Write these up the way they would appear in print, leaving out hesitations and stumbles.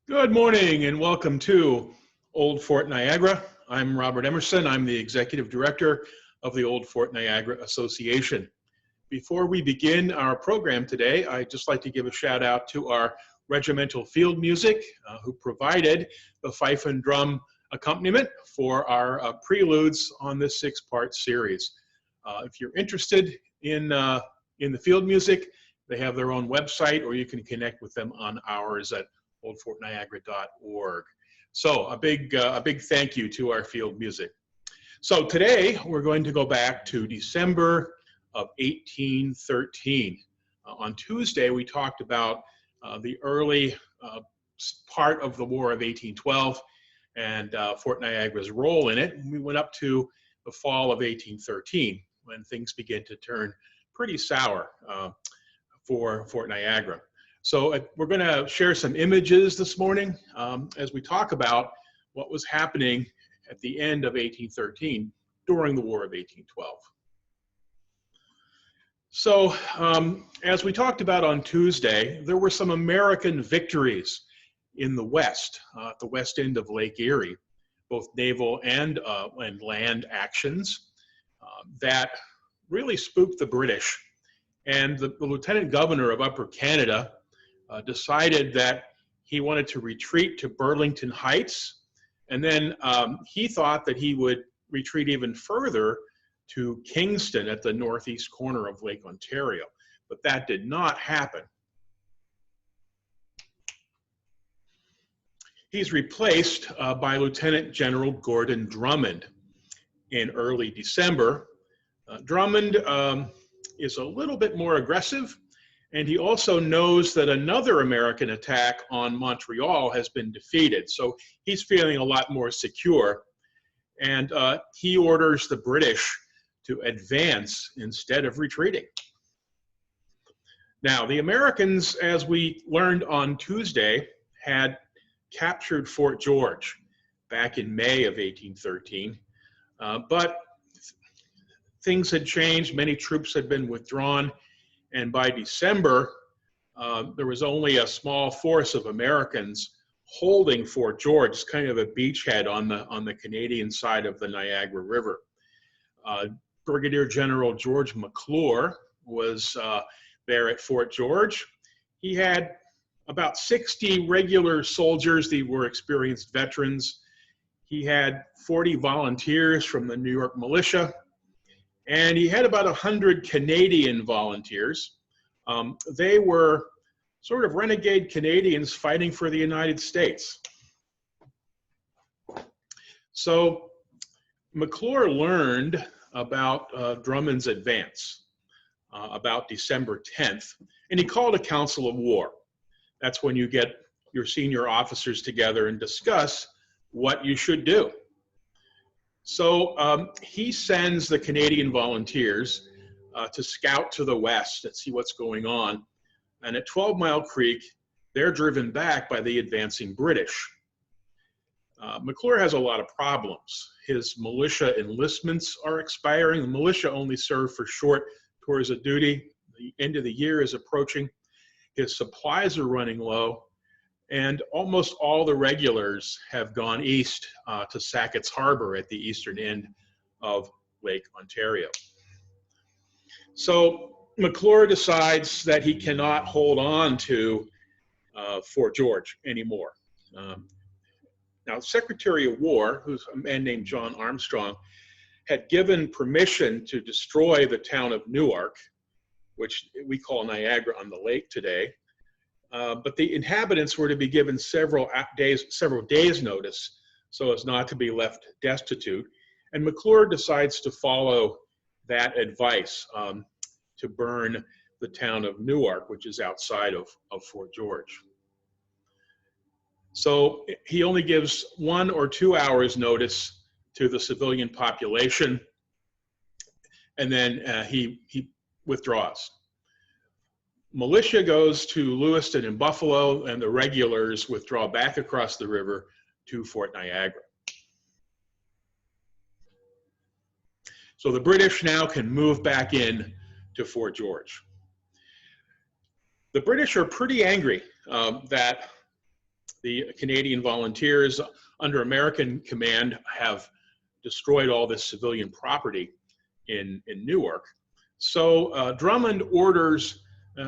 Good morning and welcome to Old Fort Niagara. I'm Robert Emerson. I'm the Executive Director of the Old Fort Niagara Association. Before we begin our program today, I'd just like to give a shout out to our regimental field music who provided the fife and drum accompaniment for our preludes on this six-part series. If you're interested in the field music, they have their own website, or you can connect with them on ours at oldfortniagara.org. So a big thank you to our field music. So today we're going to go back to December of 1813. On Tuesday we talked about the early part of the War of 1812 and Fort Niagara's role in it. And we went up to the fall of 1813 when things began to turn pretty sour for Fort Niagara. So we're going to share some images this morning as we talk about what was happening at the end of 1813 during the War of 1812. So as we talked about on Tuesday, there were some American victories in the West, at the west end of Lake Erie, both naval and land actions that really spooked the British. And the Lieutenant Governor of Upper Canada decided that he wanted to retreat to Burlington Heights, and then he thought that he would retreat even further to Kingston at the northeast corner of Lake Ontario, but that did not happen. He's replaced by Lieutenant General Gordon Drummond in early December. Drummond is a little bit more aggressive, and he also knows that another American attack on Montreal has been defeated. So he's feeling a lot more secure. And he orders the British to advance instead of retreating. Now, the Americans, as we learned on Tuesday, had captured Fort George back in May of 1813. But things had changed. Many troops had been withdrawn. And by December, there was only a small force of Americans holding Fort George, kind of a beachhead on the Canadian side of the Niagara River. Brigadier General George McClellan was there at Fort George. He had about 60 regular soldiers. They were experienced veterans. He had 40 volunteers from the New York Militia. And he had about 100 Canadian volunteers. They were sort of renegade Canadians fighting for the United States. So McClellan learned about Drummond's advance about December 10th, and he called a council of war. That's when you get your senior officers together and discuss what you should do. So he sends the Canadian volunteers to scout to the west and see what's going on. And at 12 Mile Creek, they're driven back by the advancing British. McClellan has a lot of problems. His militia enlistments are expiring. The militia only serve for short tours of duty. The end of the year is approaching. His supplies are running low. And almost all the regulars have gone east to Sackett's Harbor at the eastern end of Lake Ontario. So McClellan decides that he cannot hold on to Fort George anymore. Now, Secretary of War, who's a man named John Armstrong, had given permission to destroy the town of Newark, which we call Niagara on the Lake today. But the inhabitants were to be given several days notice so as not to be left destitute. And McClellan decides to follow that advice to burn the town of Newark, which is outside of Fort George. So he only gives 1 or 2 hours notice to the civilian population, and then he withdraws. Militia goes to Lewiston and Buffalo, and the regulars withdraw back across the river to Fort Niagara. So the British now can move back in to Fort George. The British are pretty angry that The Canadian volunteers under American command have destroyed all this civilian property in Newark. So Drummond orders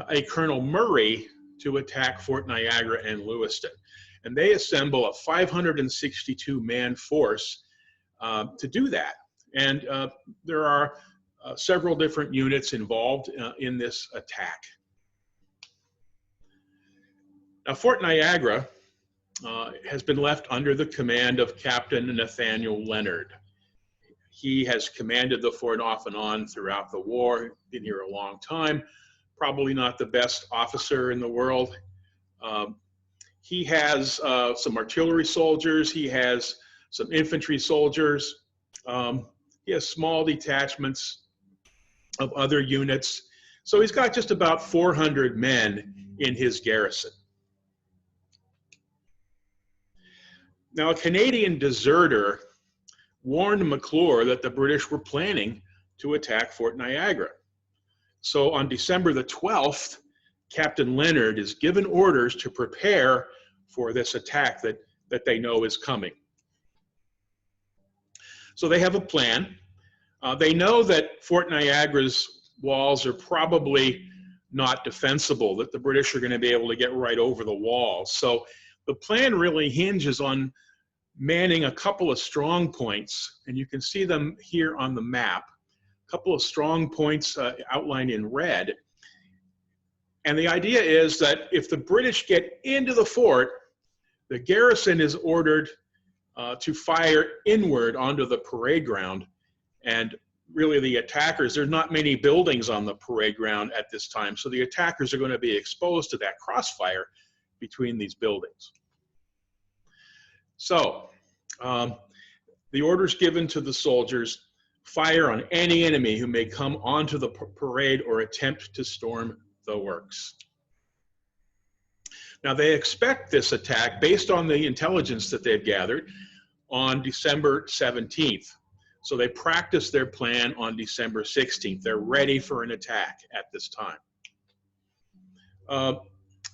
a Colonel Murray to attack Fort Niagara and Lewiston. And they assemble a 562-man force to do that. And there are several different units involved in this attack. Now, Fort Niagara has been left under the command of Captain Nathaniel Leonard. He has commanded the fort off and on throughout the war, been here a long time, probably not the best officer in the world. He has some artillery soldiers, he has some infantry soldiers, he has small detachments of other units. So he's got just about 400 men in his garrison. Now, a Canadian deserter warned McClellan that the British were planning to attack Fort Niagara. So on December the 12th, Captain Leonard is given orders to prepare for this attack that they know is coming. So they have a plan. They know that Fort Niagara's walls are probably not defensible, that the British are going to be able to get right over the walls. So the plan really hinges on manning a couple of strong points, and you can see them here on the map, a couple of strong points outlined in red. And the idea is that if the British get into the fort, the garrison is ordered to fire inward onto the parade ground. And really the attackers, there's not many buildings on the parade ground at this time, so the attackers are going to be exposed to that crossfire between these buildings. So the orders given to the soldiers: fire on any enemy who may come onto the parade or attempt to storm the works. Now, they expect this attack, based on the intelligence that they've gathered, on December 17th. So they practice their plan on December 16th. They're ready for an attack at this time.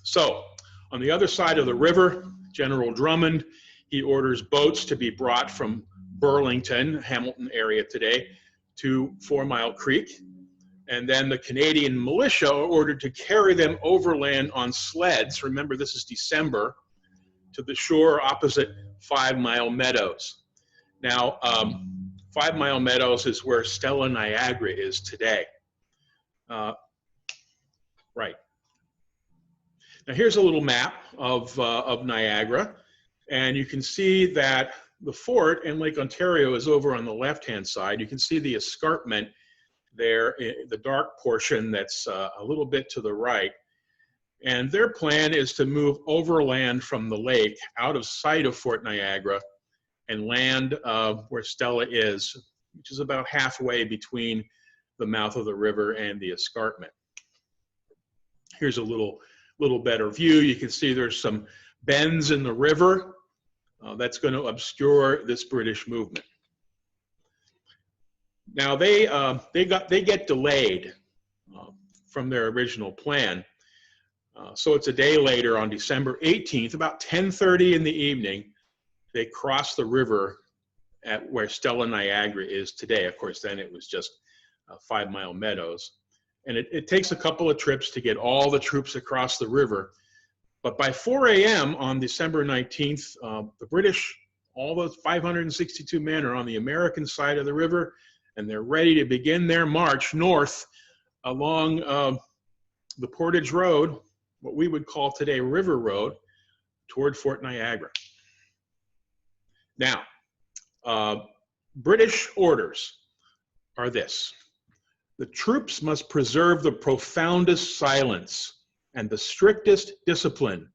So on the other side of the river, General Drummond, he orders boats to be brought from Burlington, Hamilton area today, to 4 Mile Creek. And then the Canadian militia are ordered to carry them overland on sleds. Remember, this is December, to the shore opposite 5 Mile Meadows. Now, 5 Mile Meadows is where Stella Niagara is today. Right. Now, here's a little map of Niagara. And you can see that the fort in Lake Ontario is over on the left-hand side. You can see the escarpment there, the dark portion that's a little bit to the right. And their plan is to move overland from the lake out of sight of Fort Niagara and land where Stella is, which is about halfway between the mouth of the river and the escarpment. Here's a little better view. You can see there's some bends in the river that's going to obscure this British movement. Now they get delayed from their original plan. So it's a day later, on December 18th, about 10:30 in the evening, they cross the river at where Stella Niagara is today. Of course, then it was just 5 Mile Meadows. And it takes a couple of trips to get all the troops across the river. But by 4 a.m. on December 19th, the British, all those 562 men, are on the American side of the river, and they're ready to begin their march north along the Portage Road, what we would call today River Road, toward Fort Niagara. Now, British orders are this: the troops must preserve the profoundest silence and the strictest discipline.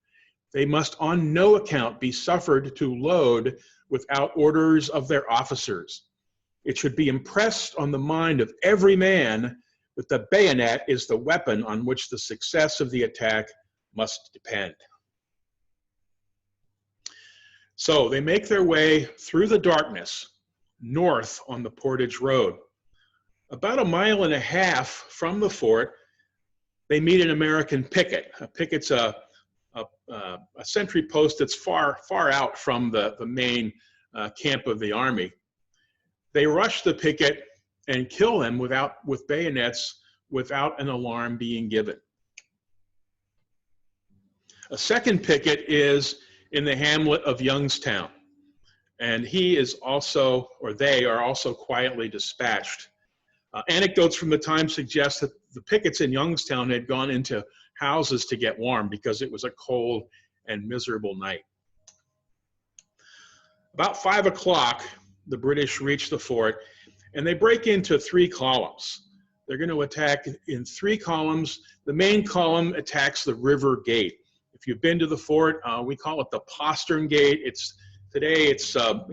They must on no account be suffered to load without orders of their officers. It should be impressed on the mind of every man that the bayonet is the weapon on which the success of the attack must depend. So they make their way through the darkness north on the Portage Road. About 1.5 miles from the fort, they meet an American picket. A picket's a a sentry post that's far out from the main camp of the army. They rush the picket and kill them with bayonets without an alarm being given. A second picket is in the hamlet of Youngstown, and he is also, or they are also quietly dispatched. Anecdotes from the time suggest that the pickets in Youngstown had gone into houses to get warm because it was a cold and miserable night. About 5 o'clock, the British reach the fort, and they break into 3 columns. They're going to attack in 3 columns. The main column attacks the river gate. If you've been to the fort, we call it the postern gate. Today it's a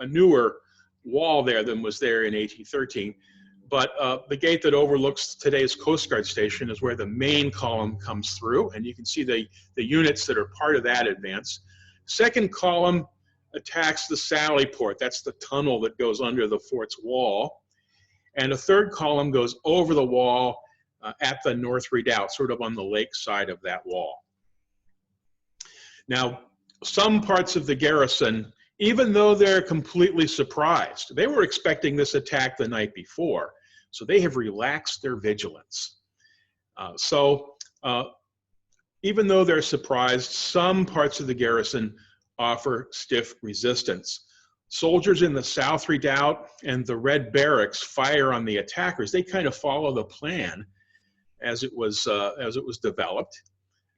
newer wall there than was there in 1813. But the gate that overlooks today's Coast Guard station is where the main column comes through, and you can see the units that are part of that advance. Second column attacks the sally port. That's the tunnel that goes under the fort's wall. And a third column goes over the wall at the North Redoubt, sort of on the lake side of that wall. Now, some parts of the garrison, even though they're completely surprised, they were expecting this attack the night before, so they have relaxed their vigilance. Even though they're surprised, some parts of the garrison offer stiff resistance. Soldiers in the South Redoubt and the Red Barracks fire on the attackers. They kind of follow the plan as it was developed.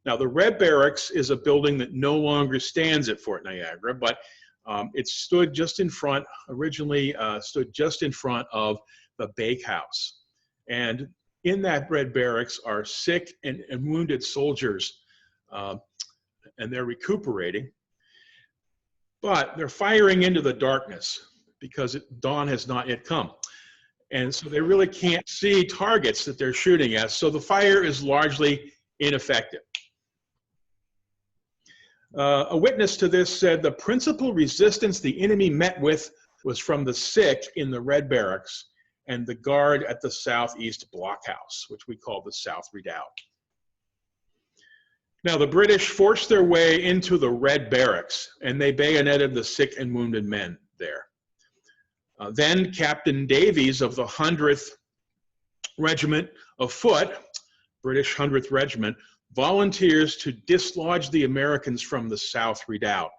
Now, the Red Barracks is a building that no longer stands at Fort Niagara, but it stood just in front, originally stood just in front of the bakehouse. And in that Red Barracks are sick and wounded soldiers, and they're recuperating. But they're firing into the darkness because dawn has not yet come. And so they really can't see targets that they're shooting at, so the fire is largely ineffective. A witness to this said the principal resistance the enemy met with was from the sick in the Red Barracks and the guard at the southeast blockhouse, which we call the South Redoubt. Now, the British forced their way into the Red Barracks, and they bayoneted the sick and wounded men there. Then Captain Davies of the 100th Regiment of Foot, British 100th Regiment, volunteers to dislodge the Americans from the South Redoubt.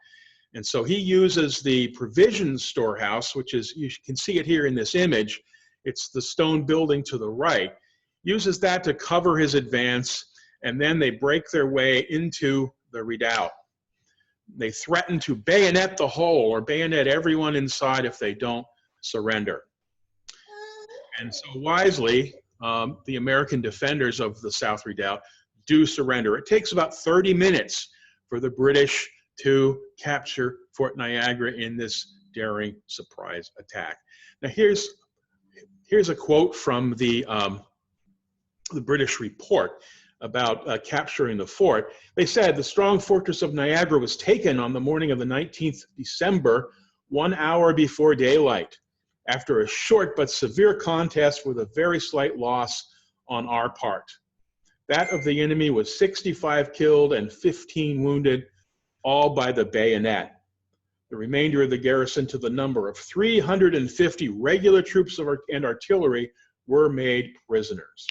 And so he uses the provisions storehouse, which is, you can see it here in this image, it's the stone building to the right, uses that to cover his advance, and then they break their way into the redoubt. They threaten to bayonet the whole or bayonet everyone inside if they don't surrender. And so wisely, the American defenders of the South Redoubt do surrender. It takes about 30 minutes for the British to capture Fort Niagara in this daring surprise attack. Now here's a quote from the British report about capturing the fort. They said, the strong fortress of Niagara was taken on the morning of the 19th December, 1 hour before daylight, after a short but severe contest with a very slight loss on our part. That of the enemy was 65 killed and 15 wounded, all by the bayonet. The remainder of the garrison, to the number of 350 regular troops and artillery, were made prisoners.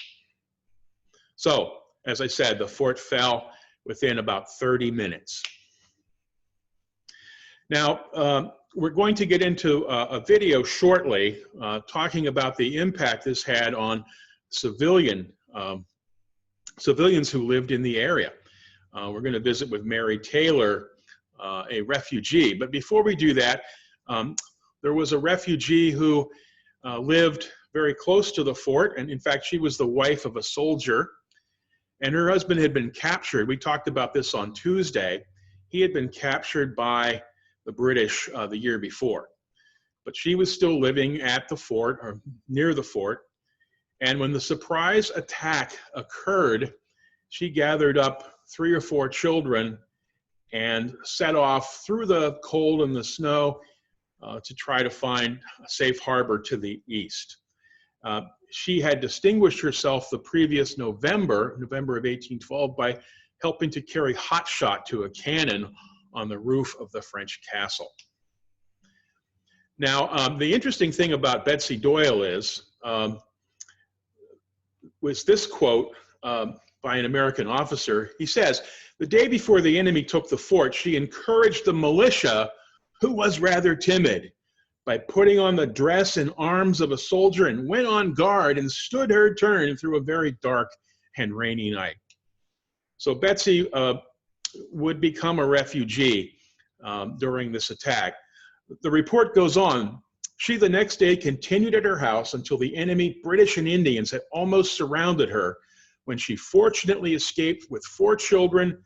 So, as I said, the fort fell within about 30 minutes. Now, we're going to get into a video shortly talking about the impact this had on civilians who lived in the area. We're going to visit with Mary Taylor, a refugee. But before we do that, there was a refugee who lived very close to the fort, and in fact, she was the wife of a soldier. And her husband had been captured. We talked about this on Tuesday. He had been captured by the British the year before. But she was still living at the fort, or near the fort. And when the surprise attack occurred, she gathered up 3 or 4 children and set off through the cold and the snow to try to find a safe harbor to the east. She had distinguished herself the previous November of 1812, by helping to carry hot shot to a cannon on the roof of the French castle. Now, the interesting thing about Betsy Doyle was this quote by an American officer. He says, "The day before the enemy took the fort, she encouraged the militia, who was rather timid, by putting on the dress and arms of a soldier and went on guard and stood her turn through a very dark and rainy night." So Betsy would become a refugee during this attack. The report goes on. She the next day continued at her house until the enemy, British and Indians, had almost surrounded her, when she fortunately escaped with 4 children,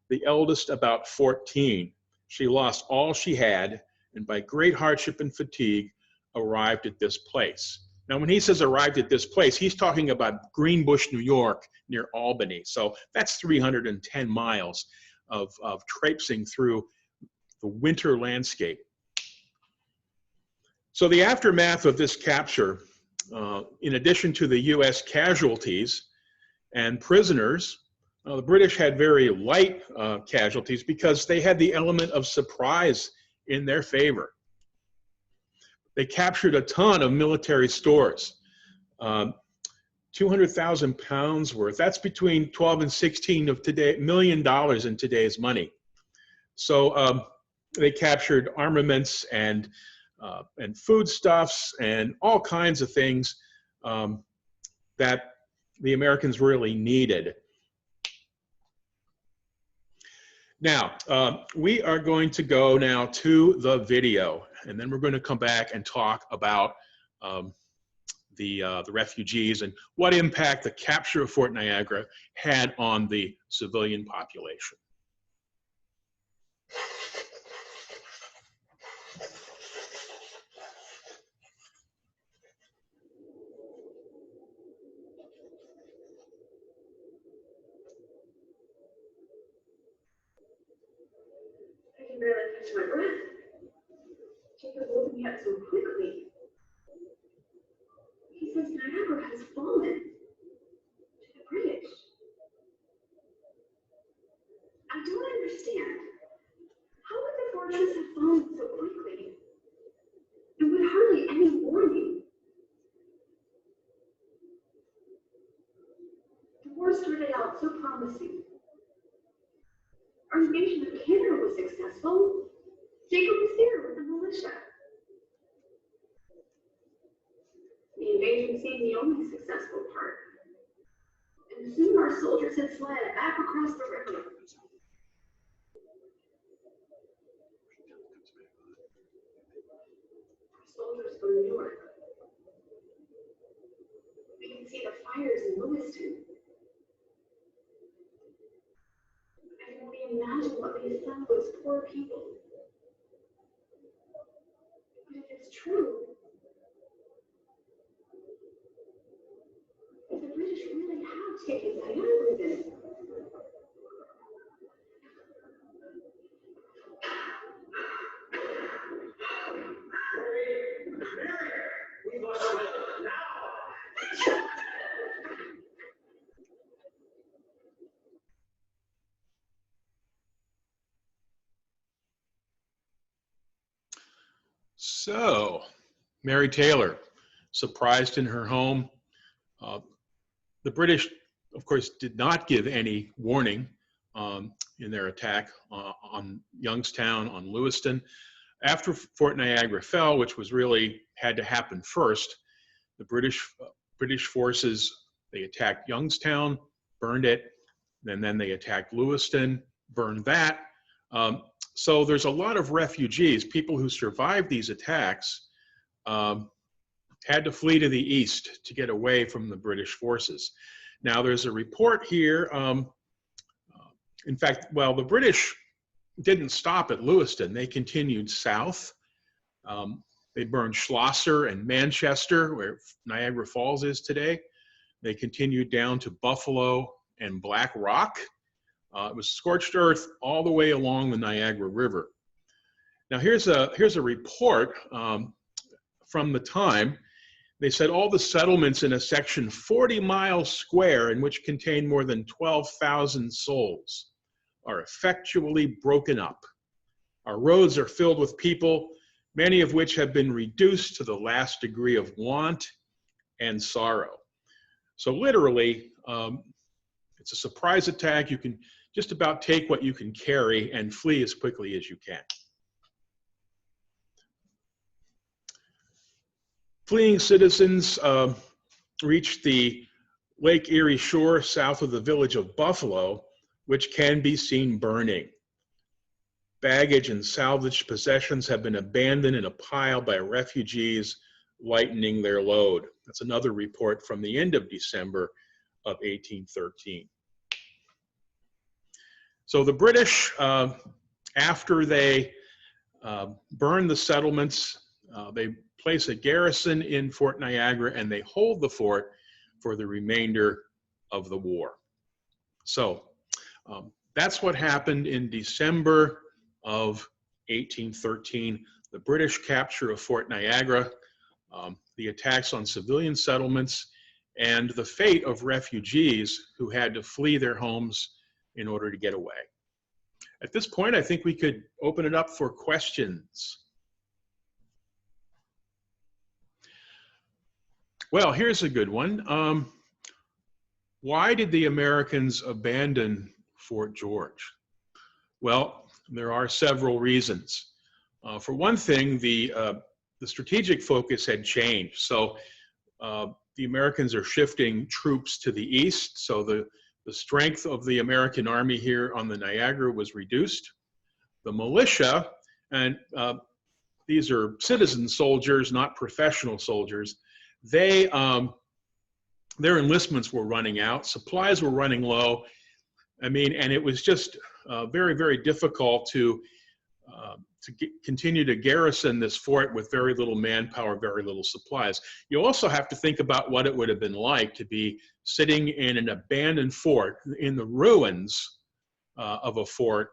the eldest about 14. She lost all she had, and by great hardship and fatigue, arrived at this place. Now, when he says arrived at this place, he's talking about Greenbush, New York, near Albany. So that's 310 miles of traipsing through the winter landscape. So the aftermath of this capture, in addition to the U.S. casualties and prisoners, the British had very light casualties because they had the element of surprise in their favor. They captured a ton of military stores, 200,000 pounds worth. That's between 12 and 16 of $1 million in today's money. So they captured armaments and foodstuffs and all kinds of things that the Americans really needed. Now, we are going to go now to the video, and then we're going to come back and talk about the refugees and what impact the capture of Fort Niagara had on the civilian population. I can barely catch my breath. Jacob woke me up so quickly. He says Niagara has fallen to the British. I don't understand. How would the fortress have fallen so quickly? And with hardly any warning. The war started out so promising. Our invasion of Canada was successful. Jacob was there with the militia. The invasion seemed the only successful part. And soon our soldiers had fled back across the river. Our soldiers go north. We can see the fires in Lewiston. I can only imagine what befell those poor people. But if it's true, if the British really have taken Niagara, then we must win now. So, Mary Taylor, surprised in her home. The British, of course, did not give any warning in their attack on Youngstown, on Lewiston. After Fort Niagara fell, which was really had to happen first, the British forces, they attacked Youngstown, burned it, and then they attacked Lewiston, burned that. So there's a lot of refugees, people who survived these attacks, had to flee to the east to get away from the British forces. Now there's a report here, in fact, well, the British didn't stop at Lewiston, they continued south. They burned Schlosser and Manchester, where Niagara Falls is today. They continued down to Buffalo and Black Rock. It was scorched earth all the way along the Niagara River. Now here's a report from the time. They said all the settlements in a section 40 miles square, in which contain more than 12,000 souls, are effectually broken up. Our roads are filled with people, many of which have been reduced to the last degree of want and sorrow. So literally, it's a surprise attack. You can just about take what you can carry and flee as quickly as you can. Fleeing citizens reached the Lake Erie shore south of the village of Buffalo, which can be seen burning. Baggage and salvaged possessions have been abandoned in a pile by refugees lightening their load. That's another report from the end of December of 1813. So the British, after they burn the settlements, they place a garrison in Fort Niagara and they hold the fort for the remainder of the war. So that's what happened in December of 1813, the British capture of Fort Niagara, the attacks on civilian settlements, and the fate of refugees who had to flee their homes in order to get away. At this point, I think we could open it up for questions. Well, here's a good one. Why did the Americans abandon Fort George? Well, there are several reasons. For one thing, the strategic focus had changed. So the Americans are shifting troops to the east, so the strength of the American army here on the Niagara was reduced. The militia, and these are citizen soldiers, not professional soldiers, their enlistments were running out, supplies were running low. I mean, and it was just very, very difficult to continue to garrison this fort with very little manpower, very little supplies. You also have to think about what it would have been like to be sitting in an abandoned fort in the ruins of a fort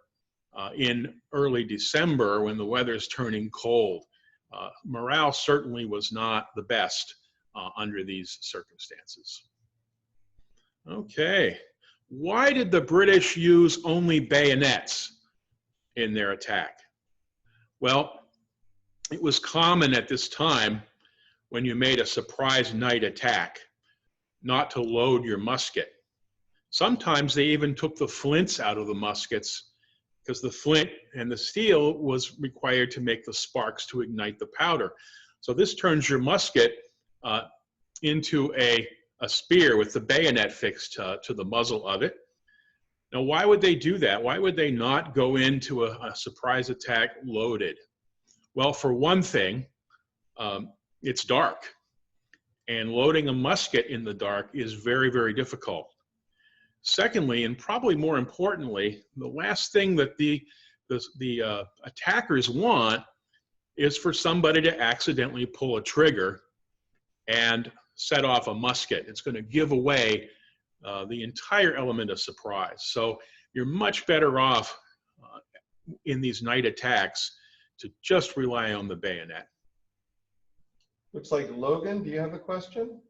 in early December when the weather's turning cold. Morale certainly was not the best under these circumstances. Okay, why did the British use only bayonets in their attack? Well, it was common at this time when you made a surprise night attack not to load your musket. Sometimes they even took the flints out of the muskets because the flint and the steel was required to make the sparks to ignite the powder. So this turns your musket into a spear with the bayonet fixed to the muzzle of it. Now, why would they do that? Why would they not go into a surprise attack loaded? Well, for one thing, it's dark. And loading a musket in the dark is very, very difficult. Secondly, and probably more importantly, the last thing that the attackers want is for somebody to accidentally pull a trigger and set off a musket. It's going to give away the entire element of surprise. So you're much better off in these night attacks to just rely on the bayonet. Looks like Logan, do you have a question?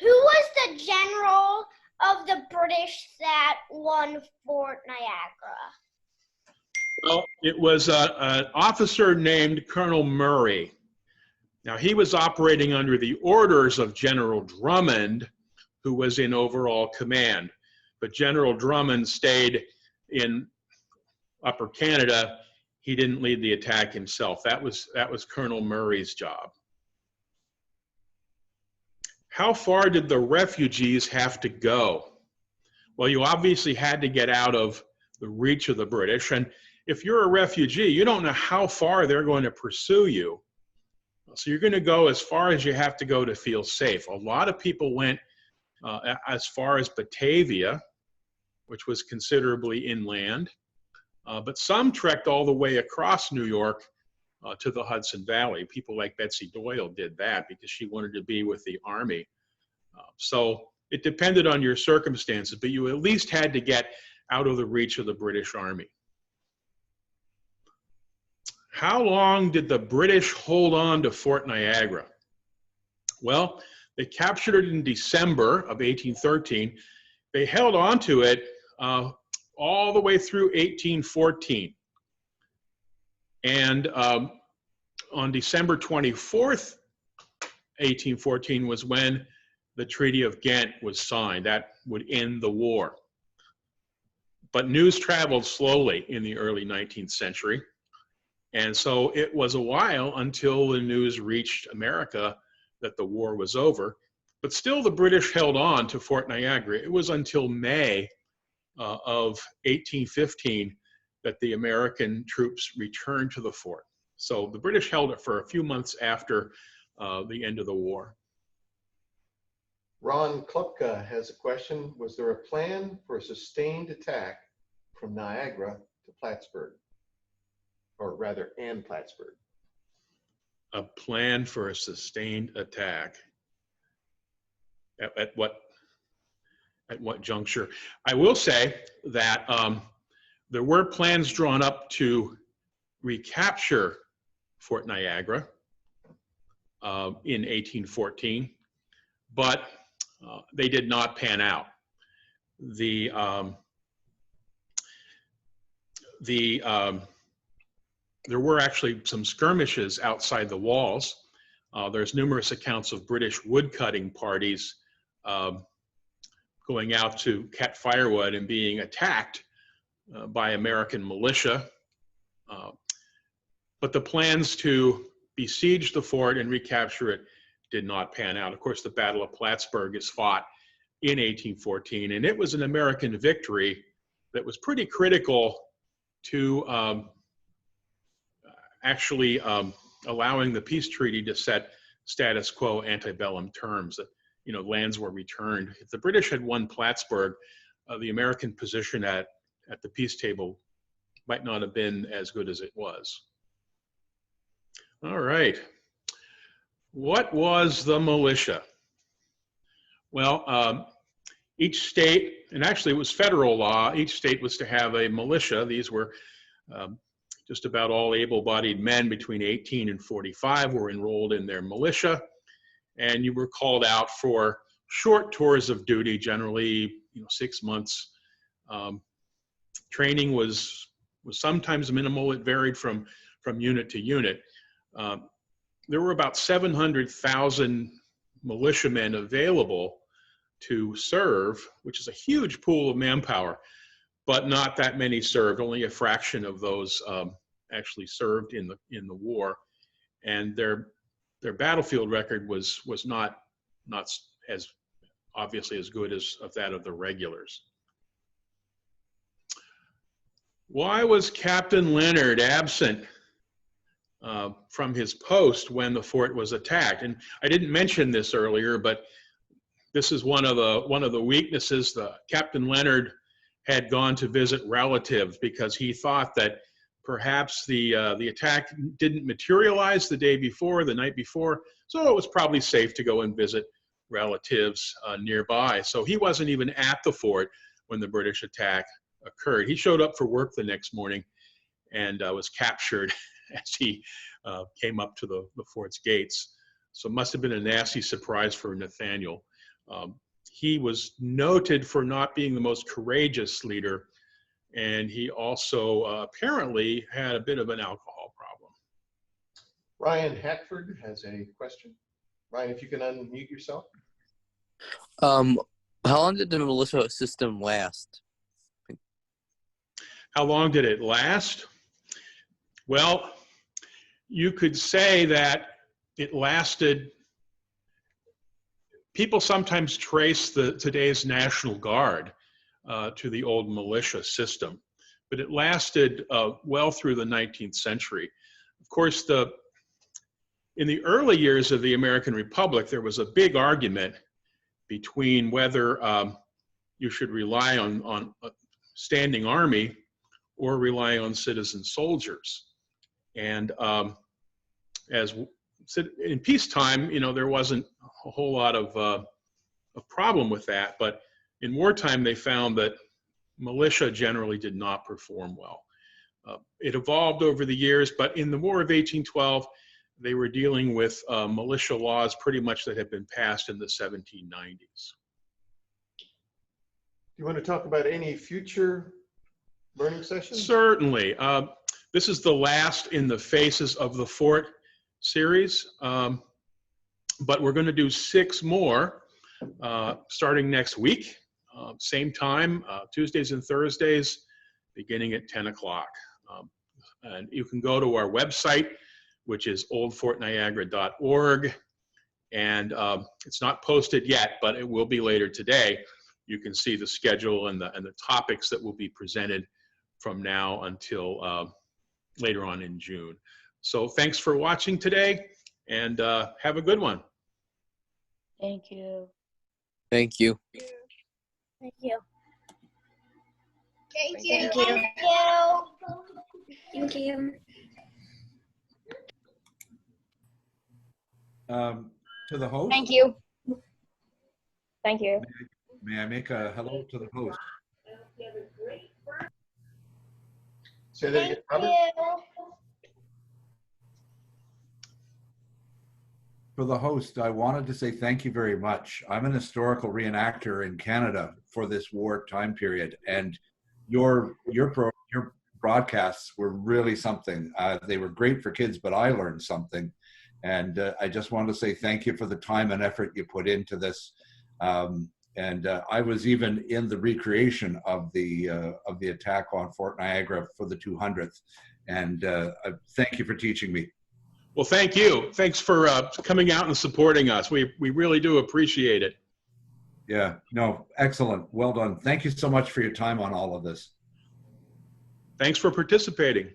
Who was the general of the British that won Fort Niagara? Well, it was an officer named Colonel Murray. Now, he was operating under the orders of General Drummond, who was in overall command. But General Drummond stayed in Upper Canada. He didn't lead the attack himself. That was Colonel Murray's job. How far did the refugees have to go? Well, you obviously had to get out of the reach of the British. And if you're a refugee, you don't know how far they're going to pursue you. So you're going to go as far as you have to go to feel safe. A lot of people went as far as Batavia, which was considerably inland. But some trekked all the way across New York to the Hudson Valley. People like Betsy Doyle did that because she wanted to be with the Army. So it depended on your circumstances, but you at least had to get out of the reach of the British Army. How long did the British hold on to Fort Niagara? Well, they captured it in December of 1813. They held on to it all the way through 1814. And on December 24th, 1814 was when the Treaty of Ghent was signed. That would end the war. But news traveled slowly in the early 19th century. And so it was a while until the news reached America that the war was over. But still the British held on to Fort Niagara. It was until May of 1815 that the American troops returned to the fort. So the British held it for a few months after the end of the war. Ron Klupka has a question. Was there a plan for a sustained attack from Niagara to Plattsburgh? Or rather, and Plattsburgh? A plan for a sustained attack. At what juncture? I will say that there were plans drawn up to recapture Fort Niagara in 1814, but they did not pan out. There were actually some skirmishes outside the walls. There's numerous accounts of British woodcutting parties going out to cut firewood and being attacked by American militia. But the plans to besiege the fort and recapture it did not pan out. Of course, the Battle of Plattsburgh is fought in 1814, and it was an American victory that was pretty critical to actually allowing the peace treaty to set status quo antebellum terms, that lands were returned. If the British had won Plattsburgh, the American position at the peace table might not have been as good as it was. All right. What was the militia? Well, each state, and actually it was federal law, each state was to have a militia. These were just about all able-bodied men between 18 and 45 were enrolled in their militia, and you were called out for short tours of duty, generally 6 months. Training was sometimes minimal. It varied from unit to unit. There were about 700,000 militiamen available to serve, which is a huge pool of manpower, but not that many served. Only a fraction of those actually served in the war, and their battlefield record was not as obviously as good as that of the regulars. Why was Captain Leonard absent from his post when the fort was attacked? And I didn't mention this earlier, but this is one of the weaknesses. Captain Leonard had gone to visit relatives because he thought that perhaps the attack didn't materialize the night before, so it was probably safe to go and visit relatives nearby. So he wasn't even at the fort when the British attack occurred. He showed up for work the next morning and was captured as he came up to the fort's gates. So it must have been a nasty surprise for Nathaniel. He was noted for not being the most courageous leader, and he also apparently had a bit of an alcohol problem. Ryan Hackford has a question. Ryan, if you can unmute yourself. How long did the militia system last? How long did it last? Well, you could say that it lasted. People sometimes trace today's National Guard to the old militia system, but it lasted well through the 19th century. Of course, in the early years of the American Republic, there was a big argument between whether you should rely on a standing army or rely on citizen soldiers. And as in peacetime, there wasn't a whole lot of a problem with that, but in wartime they found that militia generally did not perform well. It evolved over the years, but in the War of 1812, they were dealing with militia laws pretty much that had been passed in the 1790s. Do you want to talk about any future learning sessions? Certainly. This is the last in the Faces of the Fort series, but we're going to do 6 more starting next week. Same time, Tuesdays and Thursdays, beginning at 10 o'clock. And you can go to our website, which is oldfortniagara.org. And it's not posted yet, but it will be later today. You can see the schedule and the topics that will be presented from now until later on in June. So thanks for watching today, and have a good one. Thank you. Thank you. Thank you. Thank Thank you. Thank you. To the host? Thank you. Thank you. May I make a hello to the host? Say that again, Thank Robert? you. For the host, I wanted to say thank you very much. I'm an historical reenactor in Canada for this war time period, and your broadcasts were really something. They were great for kids, but I learned something, and I just wanted to say thank you for the time and effort you put into this. And I was even in the recreation of the attack on Fort Niagara for the 200th, and thank you for teaching me. Well, thank you. Thanks for coming out and supporting us. We really do appreciate it. Yeah, no, excellent. Well done. Thank you so much for your time on all of this. Thanks for participating.